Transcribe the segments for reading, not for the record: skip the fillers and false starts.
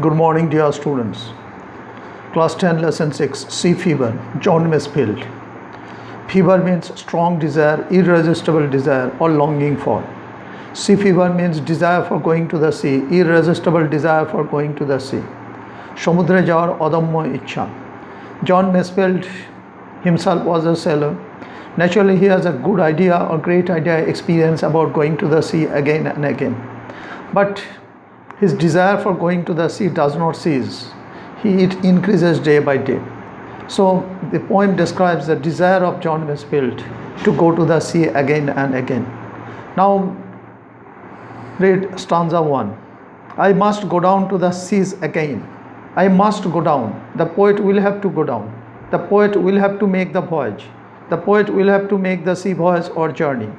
Good morning, dear students. Class 10, Lesson 6, Sea Fever, John Masefield. Fever means strong desire, irresistible desire, or longing for. Sea fever means desire for going to the sea, irresistible desire for going to the sea. সমুদ্রে যাওয়ার অদম্য ইচ্ছা. John Masefield himself was a sailor. Naturally, he has a good idea or great idea, experience about going to the sea again and again. But his desire for going to the sea does not cease. It increases day by day. So the poem describes the desire of John Masefield to go to the sea again and again. Now read stanza 1. I must go down to the seas again. I must go down. The poet will have to go down. The poet will have to make the voyage. The poet will have to make the sea voyage or journey.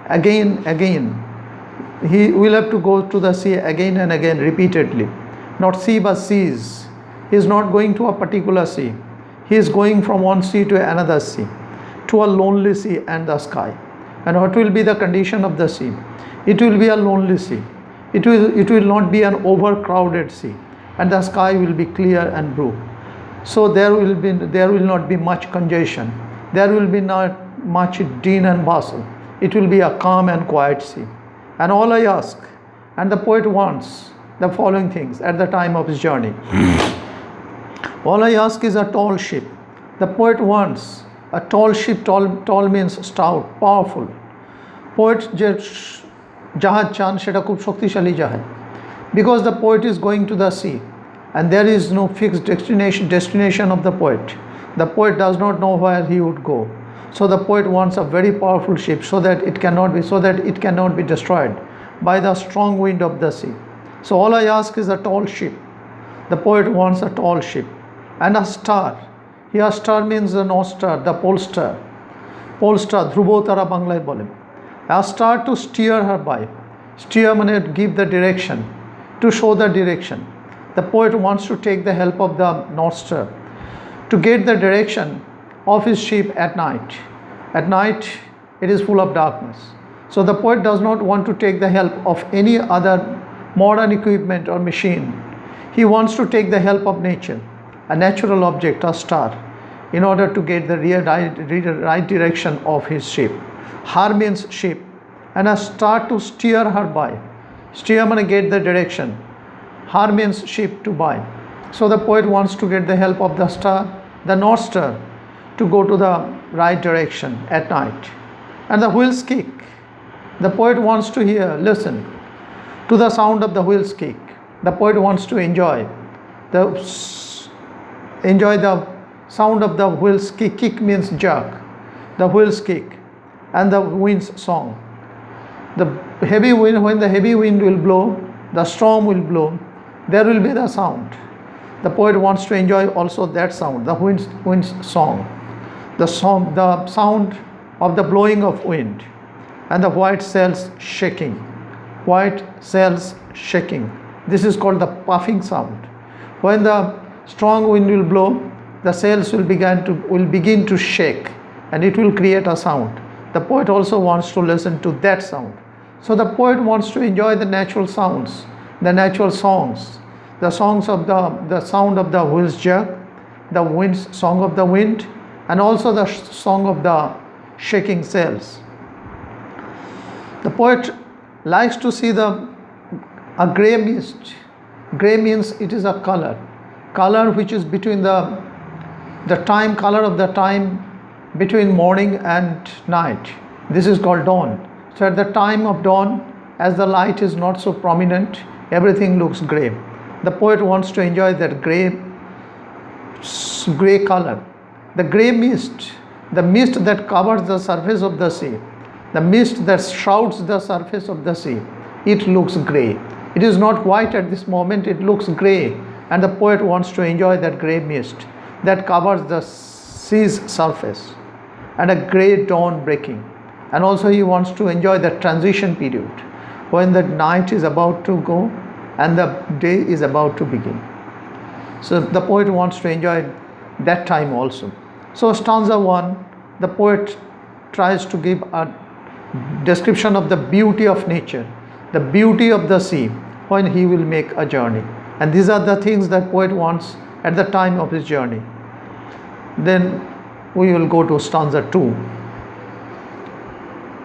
Again. He will have to go to the sea again and again repeatedly. Not sea but seas. He is not going to a particular sea. He is going from one sea to another sea, to a lonely sea and the sky. And what will be the condition of the sea? It will be a lonely sea. It will not be an overcrowded sea, and the sky will be clear and blue. So there will not be much congestion. There will be not much din and bustle. It will be a calm and quiet sea. And all I ask, and the poet wants the following things at the time of his journey. All I ask is a tall ship. The poet wants a tall ship. Tall means stout, powerful. Poet যে জাহাজ চান সেটা খুব শক্তিশালী জাহাজ. Because the poet is going to the sea and there is no fixed destination of the poet. The poet does not know where he would go. So the poet wants a very powerful ship so that it cannot be destroyed by the strong wind of the sea. So all I ask is a tall ship. The poet wants a tall ship and a star. Here star means the North Star, the pole star. Pole star, ধ্রুব তারা বাংলায় বলে. A star to steer her by. Steer মানে give the direction, to show the direction. The poet wants to take the help of the North Star to get the direction of his ship at night. At night, it is full of darkness. So the poet does not want to take the help of any other modern equipment or machine. He wants to take the help of nature, a natural object, a star, in order to get the right direction of his ship. Her means ship, and a star to steer her by. Steer means get the direction. Her means ship to by. So the poet wants to get the help of the star, the North Star, to go to the right direction at night. And the wheels kick. The poet wants to listen to the sound of the wheels kick. The poet wants to enjoy the sound of the wheels kick. Kick means jerk. The wheels kick and the wind's song. The heavy wind, when the heavy wind will blow, the storm will blow, there will be the sound. The poet wants to enjoy also that sound, the wind's song. The sound of the blowing of wind and the white sails shaking. White sails shaking. This is called the puffing sound. When the strong wind will blow, the sails will begin to shake and it will create a sound. The poet also wants to listen to that sound. So the poet wants to enjoy the natural sounds, the natural songs, the songs of the sound of the wheels jerk, the song of the wind, and also the song of the shaking sails. The poet likes to see a gray mist. Gray means it is a color which is between color of the time between morning and night. This is called dawn. So at the time of dawn, as the light is not so prominent, everything looks gray. The poet wants to enjoy that gray color. The gray mist, the mist that covers the surface of the sea, the mist that shrouds the surface of the sea, it looks gray. It is not white at this moment, it looks gray, and the poet wants to enjoy that gray mist that covers the sea's surface and a gray dawn breaking. And also he wants to enjoy the transition period when the night is about to go and the day is about to begin. So the poet wants to enjoy that time also. So stanza 1, the poet tries to give a description of the beauty of nature, the beauty of the sea when he will make a journey. And these are the things that poet wants at the time of his journey. Then we will go to stanza 2.